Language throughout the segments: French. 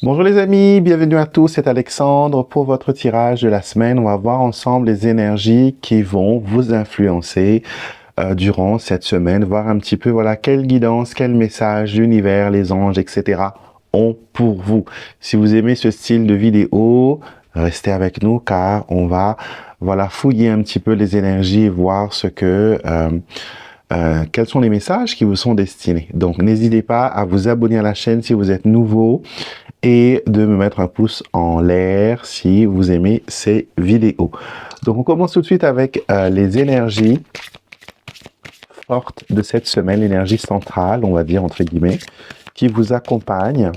Bonjour les amis, bienvenue à tous, c'est Alexandre pour votre tirage de la semaine. On va voir ensemble les énergies qui vont vous influencer durant cette semaine, voir un petit peu voilà quelle guidance, quel message l'univers, les anges, etc. ont pour vous. Si vous aimez ce style de vidéo, restez avec nous car on va voilà fouiller un petit peu les énergies et voir ce que quels sont les messages qui vous sont destinés. Donc n'hésitez pas à vous abonner à la chaîne si vous êtes nouveau et de me mettre un pouce en l'air si vous aimez ces vidéos. Donc on commence tout de suite avec les énergies fortes de cette semaine, l'énergie centrale, on va dire entre guillemets, qui vous accompagne,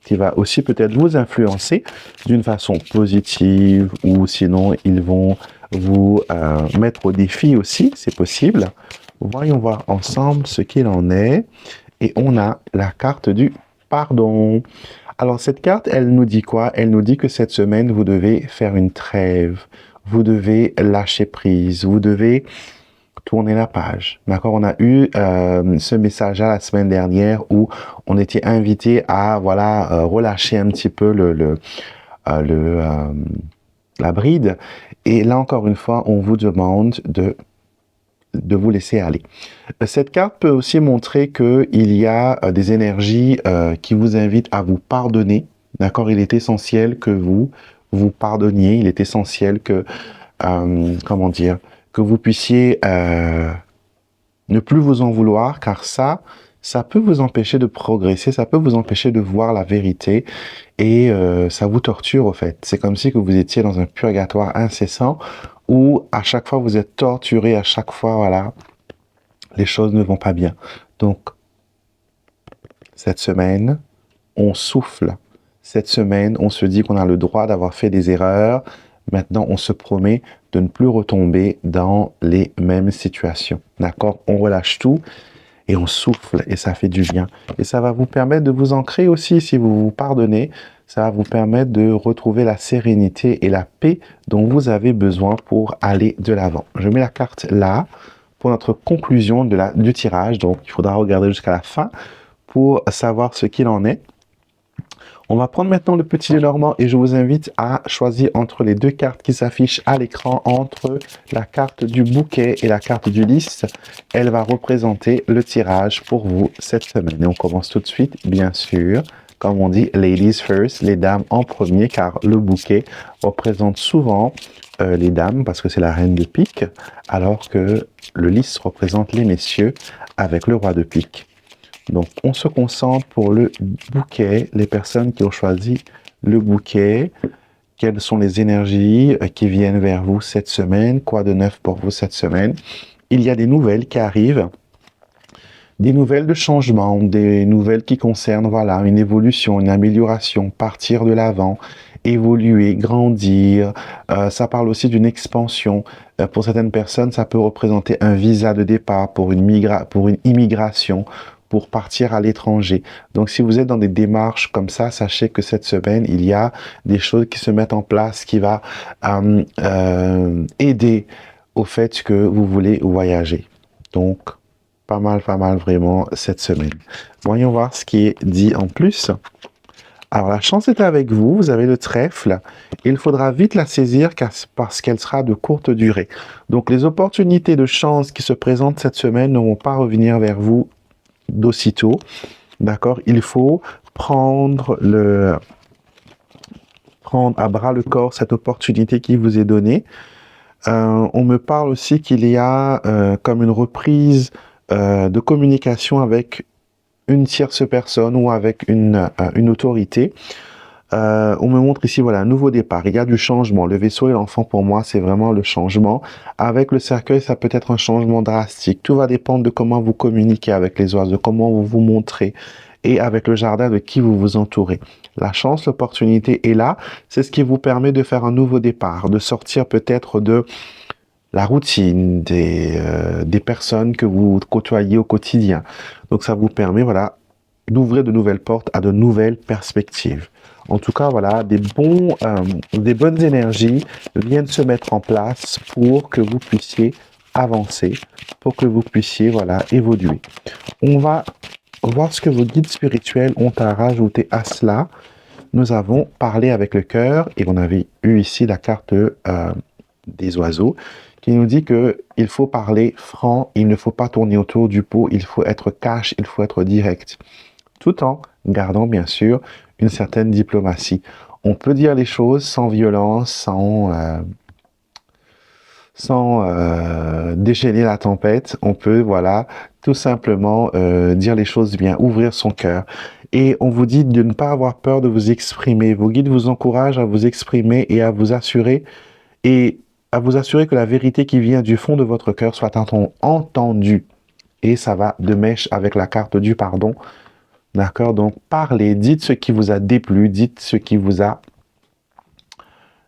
qui va aussi peut-être vous influencer d'une façon positive ou sinon ils vont vous mettre au défi aussi, c'est possible. Voyons voir ensemble ce qu'il en est. Et on a la carte du pardon. Alors, cette carte, elle nous dit quoi? Elle nous dit que cette semaine, vous devez faire une trêve. Vous devez lâcher prise. Vous devez tourner la page. D'accord? On a eu ce message-là la semaine dernière où on était invité à, voilà, relâcher un petit peu la bride. Et là, encore une fois, on vous demande de vous laisser aller. Cette carte peut aussi montrer qu'il y a des énergies qui vous invitent à vous pardonner. D'accord? Il est essentiel que vous vous pardonniez. Il est essentiel que, comment dire, que vous puissiez ne plus vous en vouloir, car ça peut vous empêcher de progresser, ça peut vous empêcher de voir la vérité et ça vous torture au fait. C'est comme si que vous étiez dans un purgatoire incessant où à chaque fois vous êtes torturé, à chaque fois, voilà, les choses ne vont pas bien. Donc, cette semaine, on souffle. Cette semaine, on se dit qu'on a le droit d'avoir fait des erreurs. Maintenant, on se promet de ne plus retomber dans les mêmes situations. D'accord? On relâche tout et on souffle et ça fait du bien. Et ça va vous permettre de vous ancrer aussi si vous vous pardonnez. Ça va vous permettre de retrouver la sérénité et la paix dont vous avez besoin pour aller de l'avant. Je mets la carte là pour notre conclusion du tirage. Donc, il faudra regarder jusqu'à la fin pour savoir ce qu'il en est. On va prendre maintenant le petit Lenormand et je vous invite à choisir entre les deux cartes qui s'affichent à l'écran, entre la carte du bouquet et la carte du lys. Elle va représenter le tirage pour vous cette semaine. Et on commence tout de suite, bien sûr, comme on dit, ladies first, les dames en premier, car le bouquet représente souvent les dames, parce que c'est la reine de pique, alors que le lys représente les messieurs avec le roi de pique. Donc, on se concentre pour le bouquet, les personnes qui ont choisi le bouquet, quelles sont les énergies qui viennent vers vous cette semaine, quoi de neuf pour vous cette semaine. Il y a des nouvelles qui arrivent, des nouvelles de changement, des nouvelles qui concernent, voilà, une évolution, une amélioration, partir de l'avant, évoluer, grandir. Ça parle aussi d'une expansion. Pour certaines personnes, ça peut représenter un visa de départ pour une immigration, pour partir à l'étranger. Donc, si vous êtes dans des démarches comme ça, sachez que cette semaine, il y a des choses qui se mettent en place qui va aider au fait que vous voulez voyager. Donc, pas mal vraiment cette semaine. Voyons voir ce qui est dit en plus. Alors, la chance est avec vous, vous avez le trèfle. Il faudra vite la saisir parce qu'elle sera de courte durée. Donc, les opportunités de chance qui se présentent cette semaine ne vont pas revenir vers vous d'aussitôt. D'accord? Il faut prendre à bras le corps cette opportunité qui vous est donnée. On me parle aussi qu'il y a comme une reprise de communication avec une tierce personne ou avec une autorité. On me montre ici, voilà, un nouveau départ. Il y a du changement. Le vaisseau et l'enfant, pour moi, c'est vraiment le changement. Avec le cercueil, ça peut être un changement drastique. Tout va dépendre de comment vous communiquez avec les oiseaux, de comment vous vous montrez. Et avec le jardin, de qui vous vous entourez. La chance, l'opportunité est là. C'est ce qui vous permet de faire un nouveau départ, de sortir peut-être de la routine des personnes que vous côtoyez au quotidien. Donc, ça vous permet, voilà, d'ouvrir de nouvelles portes à de nouvelles perspectives. En tout cas, voilà, des bonnes énergies viennent se mettre en place pour que vous puissiez avancer, pour que vous puissiez, voilà, évoluer. On va voir ce que vos guides spirituels ont à rajouter à cela. nous avons parlé avec le cœur et on avait eu ici la carte des oiseaux qui nous dit que il faut parler franc, il ne faut pas tourner autour du pot, il faut être cash, il faut être direct, tout en gardant bien sûr une certaine diplomatie. On peut dire les choses sans violence, sans déchaîner la tempête. On peut, voilà, tout simplement dire les choses bien, ouvrir son cœur. Et on vous dit de ne pas avoir peur de vous exprimer. Vos guides vous encouragent à vous exprimer et à vous assurer que la vérité qui vient du fond de votre cœur soit entendue. Et ça va de mèche avec la carte du pardon. D'accord? Donc, parlez, dites ce qui vous a déplu, dites ce qui vous a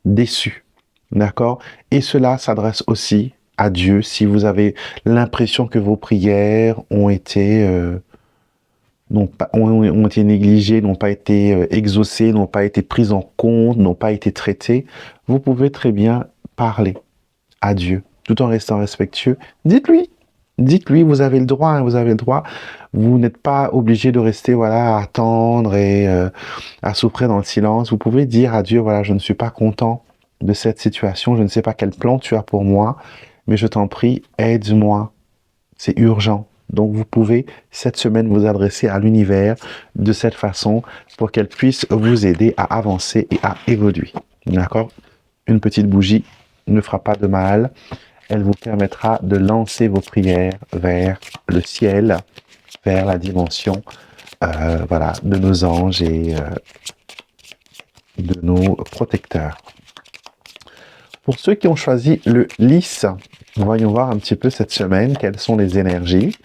déçu. D'accord? Et cela s'adresse aussi à Dieu si vous avez l'impression que vos prières ont été négligées, n'ont pas été exaucées, n'ont pas été prises en compte, n'ont pas été traitées. Vous pouvez très bien parler à Dieu tout en restant respectueux. Dites-lui, vous avez le droit, hein, vous avez le droit. Vous n'êtes pas obligé de rester, voilà, à attendre et à souffrir dans le silence. Vous pouvez dire à Dieu, voilà, je ne suis pas content de cette situation, je ne sais pas quel plan tu as pour moi, mais je t'en prie, aide-moi. C'est urgent. Donc vous pouvez cette semaine vous adresser à l'univers de cette façon pour qu'elle puisse vous aider à avancer et à évoluer. D'accord? Une petite bougie ne fera pas de mal. Elle vous permettra de lancer vos prières vers le ciel, vers la dimension voilà, de nos anges et de nos protecteurs. Pour ceux qui ont choisi le lys, voyons voir un petit peu cette semaine quelles sont les énergies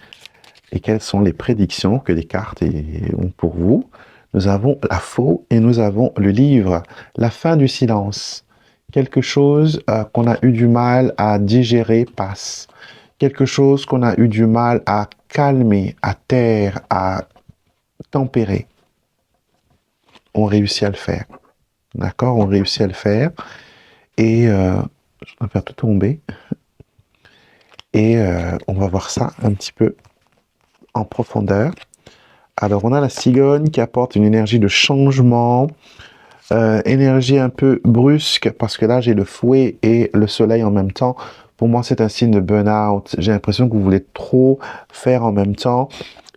et quelles sont les prédictions que les cartes ont pour vous. Nous avons la faux et nous avons le livre, la fin du silence. Quelque chose qu'on a eu du mal à digérer passe. Quelque chose qu'on a eu du mal à calmer, à taire, à tempérer. On réussit à le faire. D'accord? On réussit à le faire. Et je vais faire tout tomber. Et on va voir ça un petit peu en profondeur. Alors, on a la cigogne qui apporte une énergie de changement, énergie un peu brusque, parce que là, j'ai le fouet et le soleil en même temps. Pour moi, c'est un signe de burn-out. J'ai l'impression que vous voulez trop faire en même temps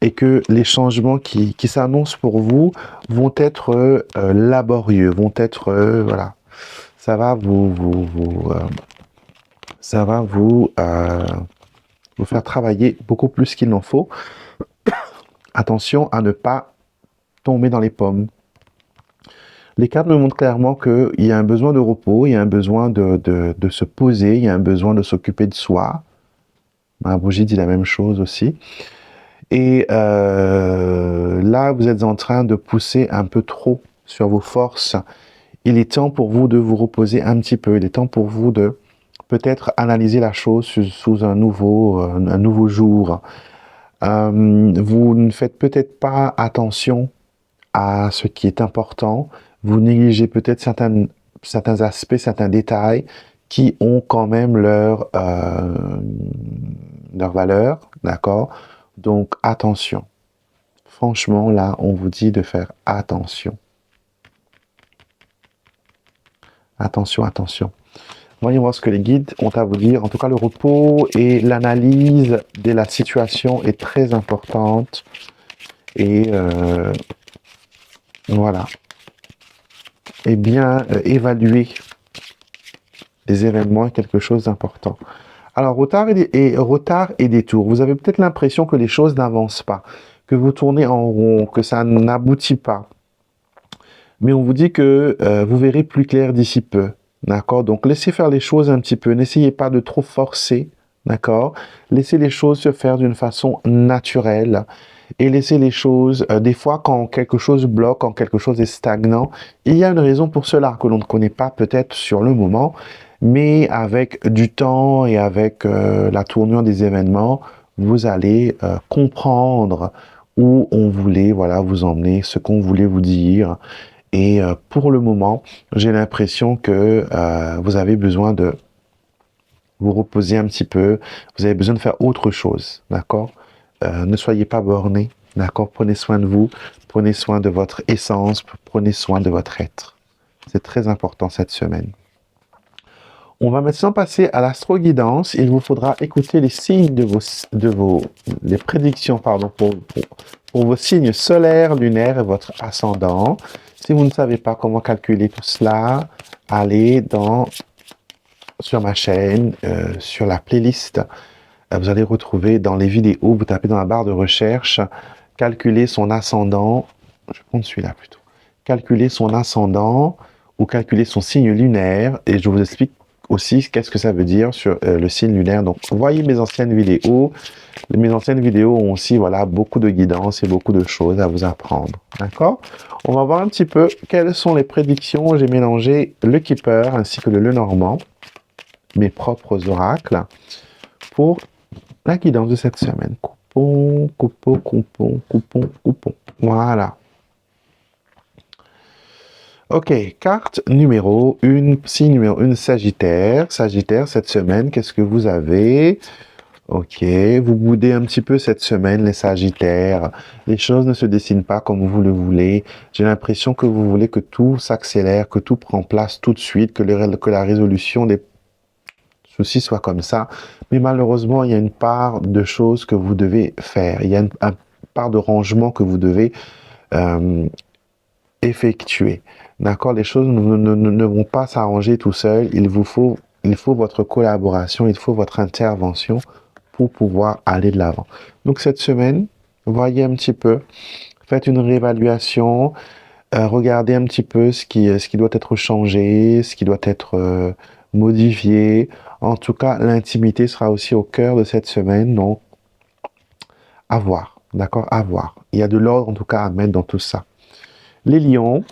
et que les changements qui s'annoncent pour vous vont être laborieux, vont être, voilà, ça va vous faire travailler beaucoup plus qu'il n'en faut. Attention à ne pas tomber dans les pommes. Les cartes me montrent clairement qu'il y a un besoin de repos, il y a un besoin de se poser, il y a un besoin de s'occuper de soi. Ma bougie dit la même chose aussi. Et là, vous êtes en train de pousser un peu trop sur vos forces. Il est temps pour vous de vous reposer un petit peu. Il est temps pour vous de peut-être analyser la chose sous un nouveau jour. Vous ne faites peut-être pas attention à ce qui est important. Vous négligez peut-être certains aspects, certains détails qui ont quand même leur valeur, d'accord? Donc, attention. Franchement, là, on vous dit de faire attention. Attention, attention. Voyons voir ce que les guides ont à vous dire. En tout cas, le repos et l'analyse de la situation est très importante. Et voilà. Et bien évaluer les événements est quelque chose d'important. Alors, retard et détour. Vous avez peut-être l'impression que les choses n'avancent pas, que vous tournez en rond, que ça n'aboutit pas. Mais on vous dit que vous verrez plus clair d'ici peu. D'accord? Donc, laissez faire les choses un petit peu. N'essayez pas de trop forcer. D'accord? Laissez les choses se faire d'une façon naturelle. Et laissez les choses, des fois, quand quelque chose bloque, quand quelque chose est stagnant, il y a une raison pour cela que l'on ne connaît pas peut-être sur le moment, mais avec du temps et avec la tournure des événements, vous allez comprendre où on voulait, voilà, vous emmener, ce qu'on voulait vous dire. Et pour le moment, j'ai l'impression que vous avez besoin de vous reposer un petit peu, vous avez besoin de faire autre chose, d'accord? Ne soyez pas bornés, D'accord? Prenez soin de vous, prenez soin de votre essence, prenez soin de votre être. C'est très important cette semaine. On va maintenant passer à l'astro-guidance. Il vous faudra écouter les signes les prédictions, pardon, pour vos signes solaires, lunaires et votre ascendant. Si vous ne savez pas comment calculer tout cela, allez sur ma chaîne, sur la playlist. Vous allez retrouver dans les vidéos, vous tapez dans la barre de recherche, calculer son ascendant. Je vais prendre celui-là plutôt. Calculer son ascendant ou calculer son signe lunaire. Et je vous explique aussi qu'est-ce que ça veut dire sur le signe lunaire. Donc, voyez mes anciennes vidéos. Mes anciennes vidéos ont aussi voilà, beaucoup de guidance et beaucoup de choses à vous apprendre. D'accord? On va voir un petit peu quelles sont les prédictions. J'ai mélangé le Keeper ainsi que le Lenormand, mes propres oracles, pour la guidance de cette semaine. Coupon, coupon, coupon, coupon, coupon. Voilà. Ok, carte numéro 1, signe numéro 1, Sagittaire. Sagittaire, cette semaine, qu'est-ce que vous avez? Ok, vous boudez un petit peu cette semaine, les Sagittaires. Les choses ne se dessinent pas comme vous le voulez. J'ai l'impression que vous voulez que tout s'accélère, que tout prend place tout de suite, que la résolution des soucis soit comme ça. Mais malheureusement, il y a une part de choses que vous devez faire. Il y a une part de rangement que vous devez effectuer. D'accord? Les choses ne vont pas s'arranger tout seul. Il faut votre collaboration, il faut votre intervention pour pouvoir aller de l'avant. Donc cette semaine, voyez un petit peu, faites une réévaluation, regardez un petit peu ce qui doit être changé, ce qui doit être modifié. En tout cas, l'intimité sera aussi au cœur de cette semaine, donc à voir, d'accord? À voir. Il y a de l'ordre en tout cas à mettre dans tout ça. Les lions,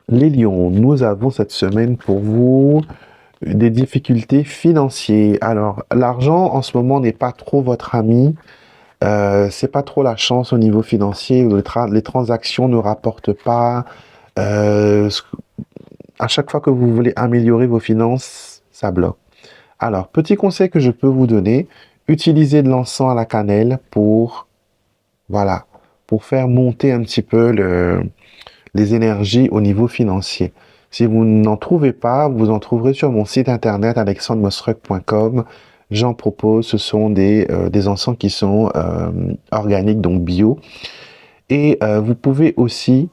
nous avons cette semaine pour vous des difficultés financières. Alors, l'argent en ce moment n'est pas trop votre ami. C'est pas trop la chance au niveau financier. Les transactions ne rapportent pas. À chaque fois que vous voulez améliorer vos finances, ça bloque. Alors, petit conseil que je peux vous donner, utilisez de l'encens à la cannelle pour faire monter un petit peu les énergies au niveau financier. Si vous n'en trouvez pas, vous en trouverez sur mon site internet alexandremosruck.com. J'en propose, ce sont des encens qui sont organiques, donc bio. Et vous pouvez aussi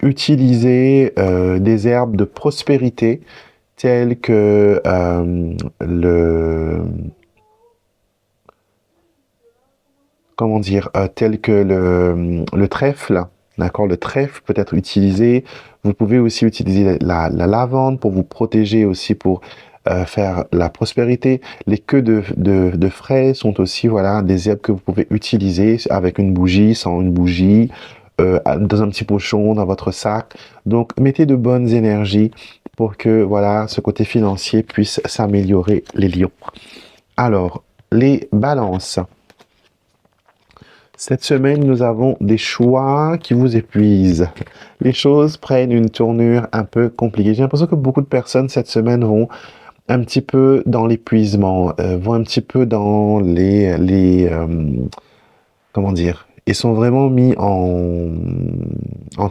utiliser des herbes de prospérité telles que le trèfle. D'accord, le trèfle peut être utilisé. Vous pouvez aussi utiliser la lavande pour vous protéger aussi, pour faire la prospérité. Les queues de fraises sont aussi des herbes que vous pouvez utiliser avec une bougie, sans une bougie, dans un petit pochon, dans votre sac. Donc, mettez de bonnes énergies pour que ce côté financier puisse s'améliorer, les lions. Alors, les balances. Cette semaine, nous avons des choix qui vous épuisent. Les choses prennent une tournure un peu compliquée. J'ai l'impression que beaucoup de personnes cette semaine vont un petit peu dans l'épuisement, vont un petit peu dans comment dire, ils sont vraiment mis en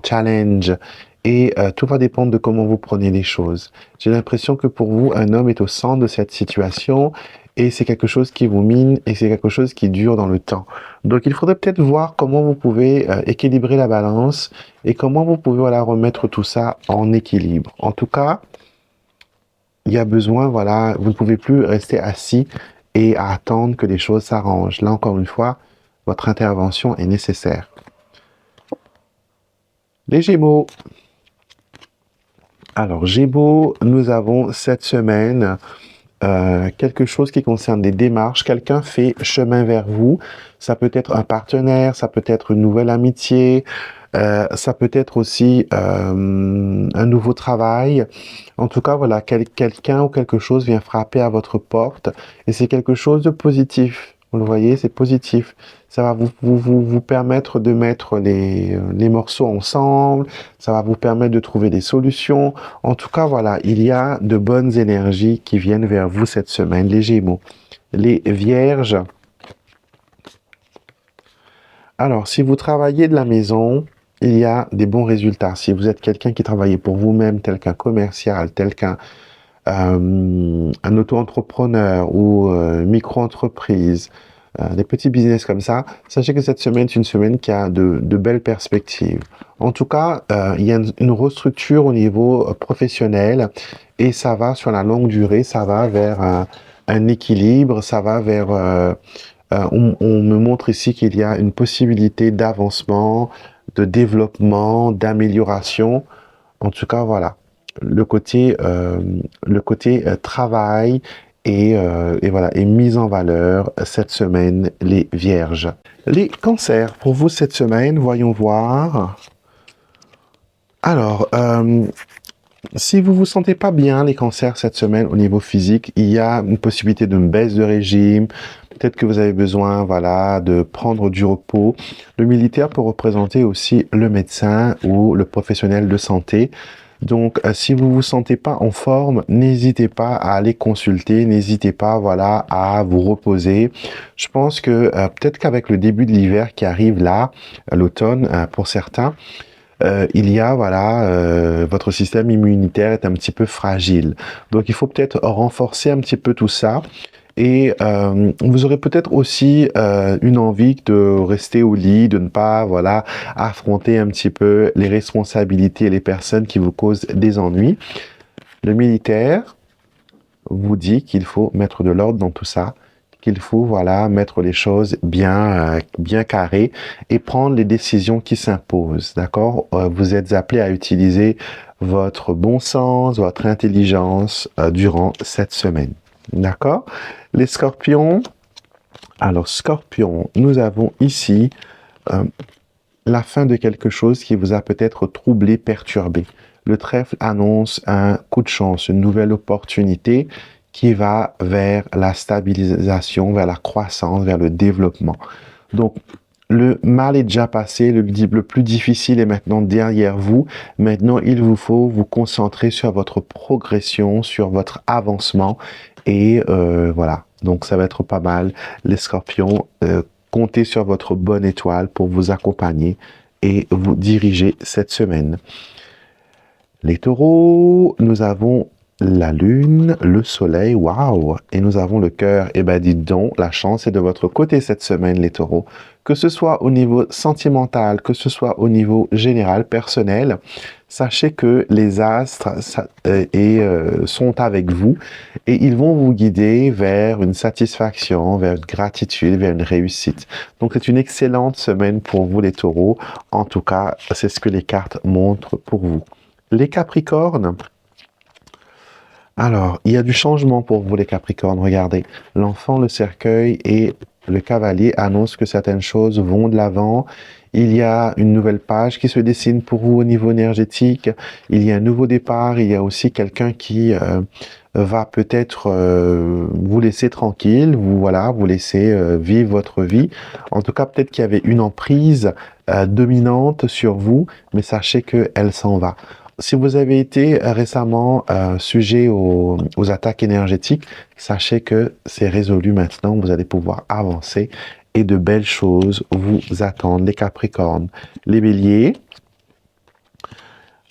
challenge. Et tout va dépendre de comment vous prenez les choses. J'ai l'impression que pour vous, un homme est au centre de cette situation et c'est quelque chose qui vous mine et c'est quelque chose qui dure dans le temps. Donc il faudrait peut-être voir comment vous pouvez équilibrer la balance et comment vous pouvez remettre tout ça en équilibre. En tout cas, il y a besoin, vous ne pouvez plus rester assis et attendre que les choses s'arrangent. Là, encore une fois, votre intervention est nécessaire. Les Gémeaux. Alors, Gémeaux, nous avons cette semaine quelque chose qui concerne des démarches. Quelqu'un fait chemin vers vous. Ça peut être un partenaire, ça peut être une nouvelle amitié, ça peut être aussi un nouveau travail. En tout cas, quelqu'un ou quelque chose vient frapper à votre porte et c'est quelque chose de positif. Vous le voyez, c'est positif. Ça va vous permettre de mettre les morceaux ensemble. Ça va vous permettre de trouver des solutions. En tout cas, il y a de bonnes énergies qui viennent vers vous cette semaine, les Gémeaux. Les Vierges. Alors, si vous travaillez de la maison, il y a des bons résultats. Si vous êtes quelqu'un qui travaille pour vous-même, tel qu'un commercial, tel qu'un un auto-entrepreneur ou micro-entreprise, des petits business comme ça, sachez que cette semaine, c'est une semaine qui a de belles perspectives. En tout cas, il y a une restructure au niveau professionnel et ça va sur la longue durée, ça va vers un équilibre, ça va vers... on me montre ici qu'il y a une possibilité d'avancement, de développement, d'amélioration. En tout cas, voilà, le côté travail et voilà, est mis en valeur cette semaine, les vierges. Les cancers, pour vous cette semaine, voyons voir. Alors, si vous vous sentez pas bien, les cancers, cette semaine, au niveau physique, il y a une possibilité d'une baisse de régime. Peut-être que vous avez besoin, voilà, de prendre du repos. Le militaire peut représenter aussi le médecin ou le professionnel de santé. Donc, si vous vous sentez pas en forme, n'hésitez pas à aller consulter, n'hésitez pas, voilà, à vous reposer. Je pense que peut-être qu'avec le début de l'hiver qui arrive là, l'automne pour certains, il y a, voilà, votre système immunitaire est un petit peu fragile. Donc, il faut peut-être renforcer un petit peu tout ça. Et vous aurez peut-être aussi une envie de rester au lit, de ne pas, voilà, affronter un petit peu les responsabilités et les personnes qui vous causent des ennuis. Le militaire vous dit qu'il faut mettre de l'ordre dans tout ça, qu'il faut, voilà, mettre les choses bien, bien carrées et prendre les décisions qui s'imposent, d'accord? Vous êtes appelé à utiliser votre bon sens, votre intelligence durant cette semaine, d'accord? Les scorpions, alors scorpion, nous avons ici la fin de quelque chose qui vous a peut-être troublé, perturbé. Le trèfle annonce un coup de chance, une nouvelle opportunité qui va vers la stabilisation, vers la croissance, vers le développement. Donc, le mal est déjà passé, le plus difficile est maintenant derrière vous. Maintenant, il vous faut vous concentrer sur votre progression, sur votre avancement. Et voilà, donc ça va être pas mal. Les scorpions, comptez sur votre bonne étoile pour vous accompagner et vous diriger cette semaine. Les taureaux, nous avons la lune, le soleil, waouh, et nous avons le cœur. Eh ben dites donc, la chance est de votre côté cette semaine, les taureaux. Que ce soit au niveau sentimental, que ce soit au niveau général, personnel, sachez que les astres sont avec vous et ils vont vous guider vers une satisfaction, vers une gratitude, vers une réussite. Donc c'est une excellente semaine pour vous, les taureaux. En tout cas, c'est ce que les cartes montrent pour vous. Les Capricornes, alors, il y a du changement pour vous, les Capricornes. Regardez, l'enfant, le cercueil et le cavalier annoncent que certaines choses vont de l'avant. Il y a une nouvelle page qui se dessine pour vous au niveau énergétique. Il y a un nouveau départ. Il y a aussi quelqu'un qui va peut-être vous laisser tranquille, vous laisser vivre votre vie. En tout cas, peut-être qu'il y avait une emprise dominante sur vous, mais sachez qu'elle s'en va. Si vous avez été récemment sujet aux attaques énergétiques, sachez que c'est résolu maintenant, vous allez pouvoir avancer et de belles choses vous attendent, les Capricornes. Les Béliers,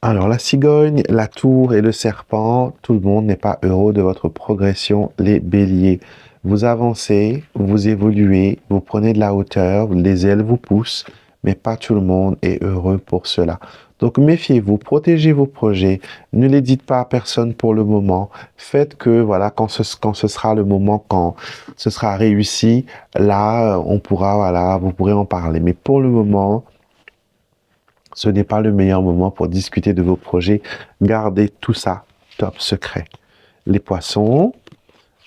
alors la cigogne, la tour et le serpent, tout le monde n'est pas heureux de votre progression, les Béliers. Vous avancez, vous évoluez, vous prenez de la hauteur, les ailes vous poussent, mais pas tout le monde est heureux pour cela. Donc méfiez-vous, protégez vos projets, ne les dites pas à personne pour le moment. Faites que, voilà, quand ce sera le moment, quand ce sera réussi, là, on pourra, voilà, vous pourrez en parler. Mais pour le moment, ce n'est pas le meilleur moment pour discuter de vos projets. Gardez tout ça top secret. Les poissons,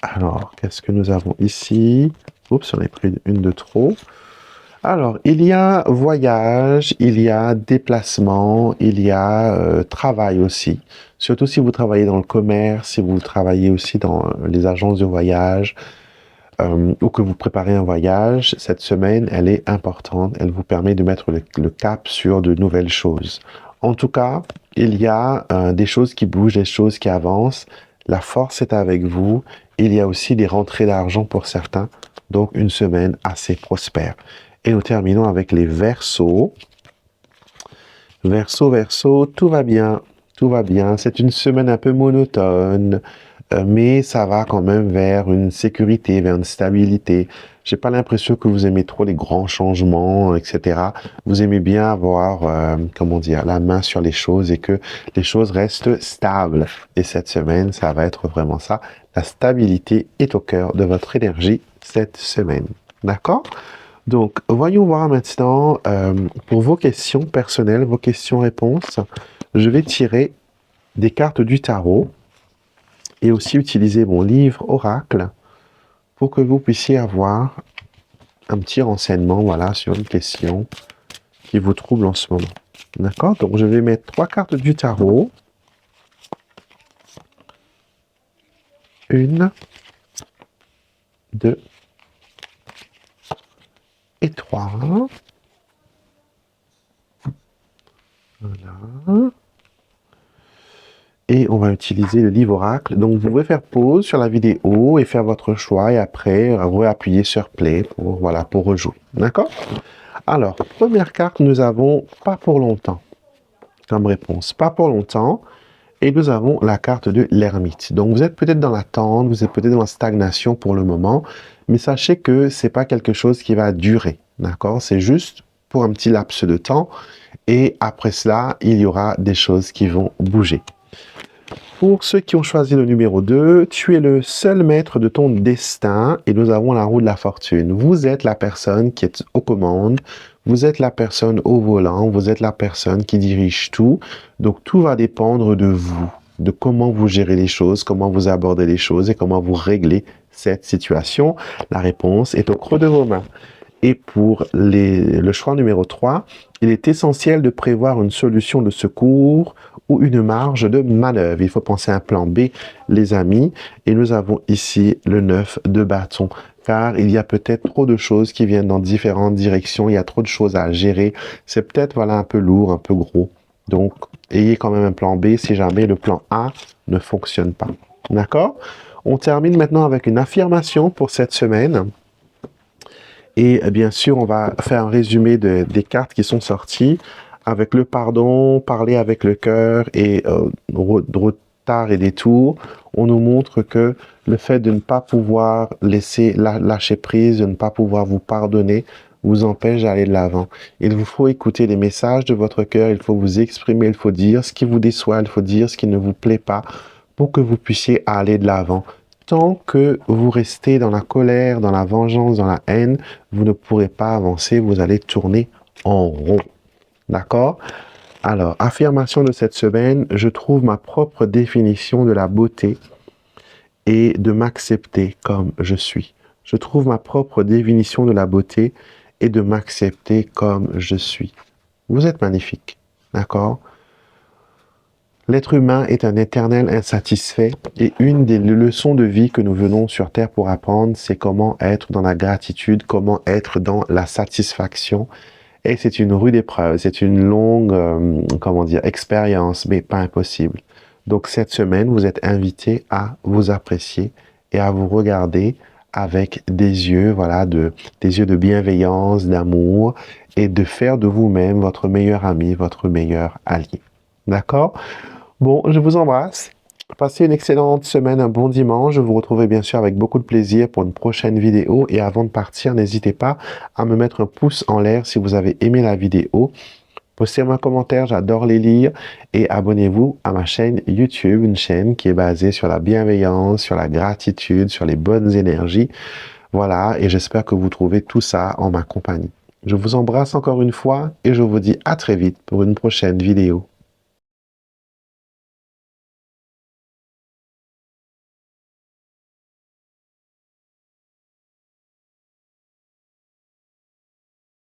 alors, qu'est-ce que nous avons ici? Oups, on a pris une de trop. Alors, il y a voyage, il y a déplacement, il y a travail aussi. Surtout si vous travaillez dans le commerce, si vous travaillez aussi dans les agences de voyage ou que vous préparez un voyage, cette semaine, elle est importante. Elle vous permet de mettre le cap sur de nouvelles choses. En tout cas, il y a des choses qui bougent, des choses qui avancent. La force est avec vous. Il y a aussi des rentrées d'argent pour certains. Donc, une semaine assez prospère. Et nous terminons avec les Verseaux. Verseau, tout va bien. Tout va bien. C'est une semaine un peu monotone, mais ça va quand même vers une sécurité, vers une stabilité. J'ai pas l'impression que vous aimez trop les grands changements, etc. Vous aimez bien avoir, comment dire, la main sur les choses et que les choses restent stables. Et cette semaine, ça va être vraiment ça. La stabilité est au cœur de votre énergie cette semaine. D'accord? Donc, voyons voir maintenant pour vos questions personnelles, vos questions-réponses. Je vais tirer des cartes du tarot et aussi utiliser mon livre Oracle pour que vous puissiez avoir un petit renseignement, voilà, sur une question qui vous trouble en ce moment. D'accord? Donc, je vais mettre 3 cartes du tarot. 1, 2 et 3. Voilà. Et on va utiliser le livre Oracle. Donc, vous pouvez faire pause sur la vidéo et faire votre choix et après, réappuyer sur Play pour, voilà, pour rejouer. D'accord? Alors, première carte, nous avons « Pas pour longtemps » comme réponse. « Pas pour longtemps ». Et nous avons la carte de l'ermite. Donc, vous êtes peut-être dans l'attente, vous êtes peut-être dans la stagnation pour le moment, mais sachez que c'est pas quelque chose qui va durer. D'accord? C'est juste pour un petit laps de temps. Et après cela, il y aura des choses qui vont bouger. Pour ceux qui ont choisi le numéro 2, tu es le seul maître de ton destin et nous avons la roue de la fortune. Vous êtes la personne qui est aux commandes, vous êtes la personne au volant, vous êtes la personne qui dirige tout. Donc tout va dépendre de vous, de comment vous gérez les choses, comment vous abordez les choses et comment vous réglez cette situation. La réponse est au creux de vos mains. Et pour le choix numéro 3, il est essentiel de prévoir une solution de secours ou une marge de manœuvre. Il faut penser à un plan B, les amis. Et nous avons ici le 9 de bâton, car il y a peut-être trop de choses qui viennent dans différentes directions. Il y a trop de choses à gérer. C'est peut-être voilà, un peu lourd, un peu gros. Donc, ayez quand même un plan B si jamais le plan A ne fonctionne pas. D'accord? On termine maintenant avec une affirmation pour cette semaine. Et bien sûr, on va faire un résumé des cartes qui sont sorties avec le pardon, parler avec le cœur et retard et détour. On nous montre que le fait de ne pas pouvoir laisser lâcher prise, de ne pas pouvoir vous pardonner, vous empêche d'aller de l'avant. Il vous faut écouter les messages de votre cœur, il faut vous exprimer, il faut dire ce qui vous déçoit, il faut dire ce qui ne vous plaît pas pour que vous puissiez aller de l'avant. Tant que vous restez dans la colère, dans la vengeance, dans la haine, vous ne pourrez pas avancer, vous allez tourner en rond. D'accord? Alors, affirmation de cette semaine, je trouve ma propre définition de la beauté et de m'accepter comme je suis. Je trouve ma propre définition de la beauté et de m'accepter comme je suis. Vous êtes magnifique. D'accord? L'être humain est un éternel insatisfait et une des leçons de vie que nous venons sur Terre pour apprendre, c'est comment être dans la gratitude, comment être dans la satisfaction. Et c'est une rude épreuve, c'est une longue, comment dire, expérience, mais pas impossible. Donc cette semaine, vous êtes invité à vous apprécier et à vous regarder avec des yeux, voilà, des yeux de bienveillance, d'amour et de faire de vous-même votre meilleur ami, votre meilleur allié. D'accord? Bon, je vous embrasse. Passez une excellente semaine, un bon dimanche. Je vous retrouverai bien sûr avec beaucoup de plaisir pour une prochaine vidéo. Et avant de partir, n'hésitez pas à me mettre un pouce en l'air si vous avez aimé la vidéo. Postez-moi un commentaire, j'adore les lire. Et abonnez-vous à ma chaîne YouTube, une chaîne qui est basée sur la bienveillance, sur la gratitude, sur les bonnes énergies. Voilà, et j'espère que vous trouvez tout ça en ma compagnie. Je vous embrasse encore une fois et je vous dis à très vite pour une prochaine vidéo.